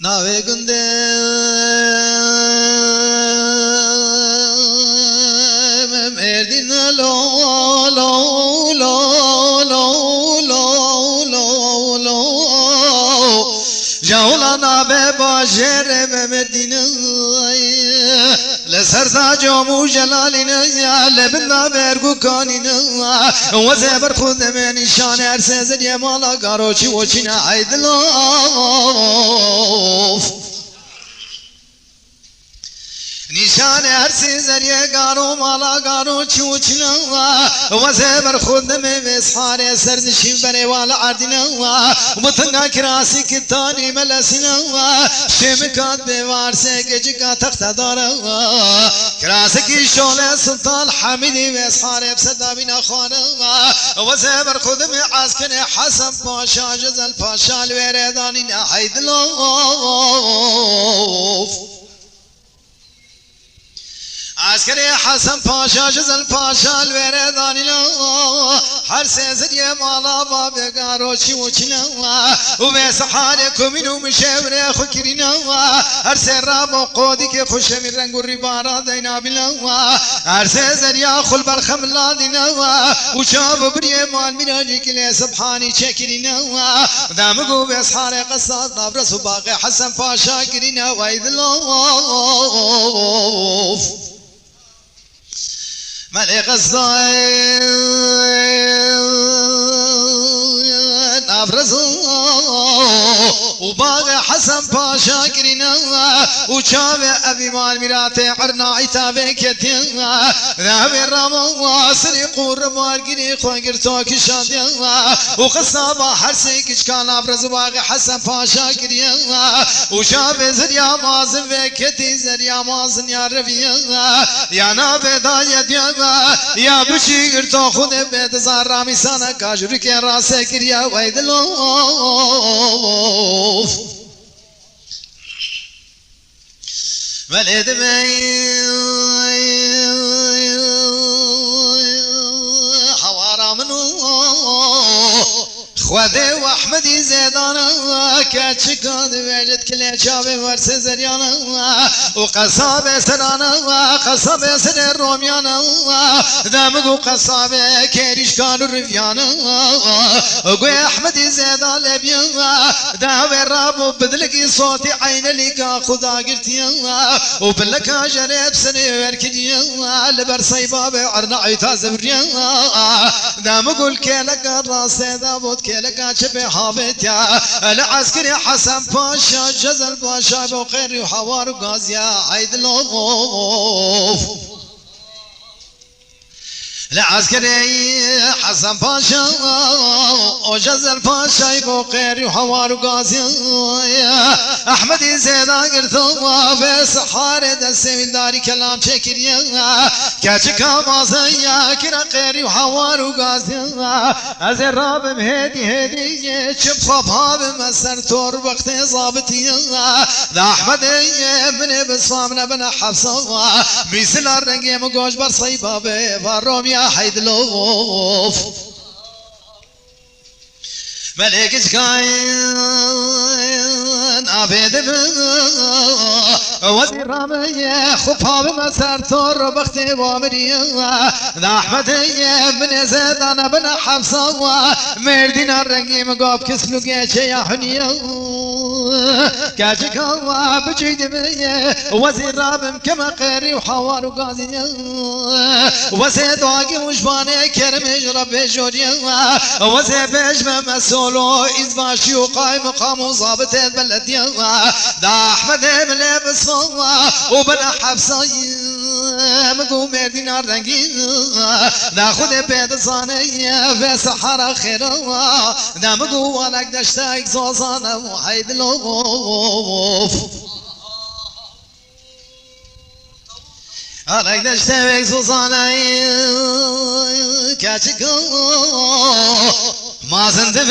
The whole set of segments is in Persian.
ناوی گنده مردین لو لو لو لو لو لو لو جولانا به باجر مردین لسر تاجو جلالنا لبنا برگو کانینا و زبر خود من نشان ارسز مالا گاروچی و چینا عیدلوف نشان ارسی زریه گارو مالا گارو چو چنا و زبر خود من مسحار سرنشین بره والا عردنا و تنگا کراسی کتانی ملسنا شمکات بیوار سے گجگا تخت دارا کراسی کی شعله سلطان حمیدی مسحار افسدا بنا خانا و زبر خود من عسکر حسن پاشا جزل پاشا الوردانی نحید لوف عسكري حسن پاشا جزل پاشا الورداني لو هر سيزرية مالا بابي قاروشي وچنا وبسحاركم منو مشاوري خكرنا هر سراب وقودك خوش من رنگ الربارة دينا بلو هر سيزرية خل برخم لادنا وشاب بريه مال مراجي كلي سبحاني شكرنا دامقو بسحاري قصاد نابرس وباقي حسن پاشا كرنا وايد لوف ملك الصين أبرزو وباغي حسن باشا كرينا وشابي أبي مال ميراتي عرنا عتابي كتينا ذهبي الرمو سريقو الرمال قري خوان قرتوك شادينا وقصابا حرسيك كان أبرزو باغي حسن باشا كرينا وشابي زريا مازن بكتي زريا مازن يا ربيا يا نابي دايا ديانا يا بشي قرتو خود بيت زار رامي سانا كاجري كي راسي كريا ويدلوف ولد حوارا منو خواده و احمدی زیدانا که چکاد وجد کلی چاوی ورس زریانا و قصاب سرانا و قصاب سر رومیانا دمگو قصاب کریش کانو رفیانا و گوی احمدی زیدان لبیانا دعوی رابو بدلکی صوتی عین لیکا خدا گرتیا و بلکا جرب سنی ورکدیا لبر سیباب عرنا عیتا زبریا دمگو الکلکا راسه دابود لك شبه حابتيا العسكري حسن باشا جزل باشا بخير وحوار وغازيا عيد لوف العسكري حسن باشا وجزل باشا بخير وحوار وغازيا احمد زيدا قرثوا بسحار دسمين داري كلام شكريا كاتشكا مازيا كرا خير وحوار وغازيا از راب هدي شبخ باب مسر تور وقت ضابطيا ذا احمد من بصامنا بنا حفصا مثل الرنگ مگوش بر صيبابه وروميا حيد لوف ملك كاين عبيد وزير رامي خفها بمسار تور بختي وامريا ذا احمد بن زيد انا بن حفصه مردين الرقيم قاب كسلو قيشه يا حنيا كاجكا بجيد بي وزير رابم كما قيري وحوار وقاضي وزيد واقي وجباني كرمي جرب جوريا وزيد بجمع مسولو إزباشي وقايم مقام وظابط البلديا دا أحمد من لابس وبنا حفصي مقوم مردين الرقيم ناخد بيت صانية في صحراء خيرا دا مقوم ولك دشتاك زوزانا وحيد لوف ولك دشتاك زوزانا كاتشكو ما زنده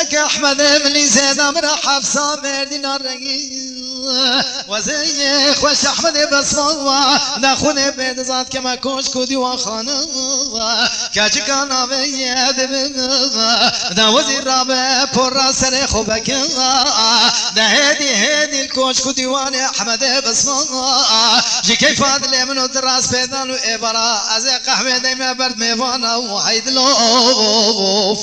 اك احمد ملي زاد مرحب صابر نارنگی وزي خوش احمد بسوا ناخونه بيد ذات كما كوش كودي وخانه كاچكانا بيد دا وزير رابع پر سر خوبك دا هدي الكوش كودي واني احمد بسوا جي كيف فاضل من الدراس بيدان وإبرا از قهوه دايما برد ميوانا وحيد لوف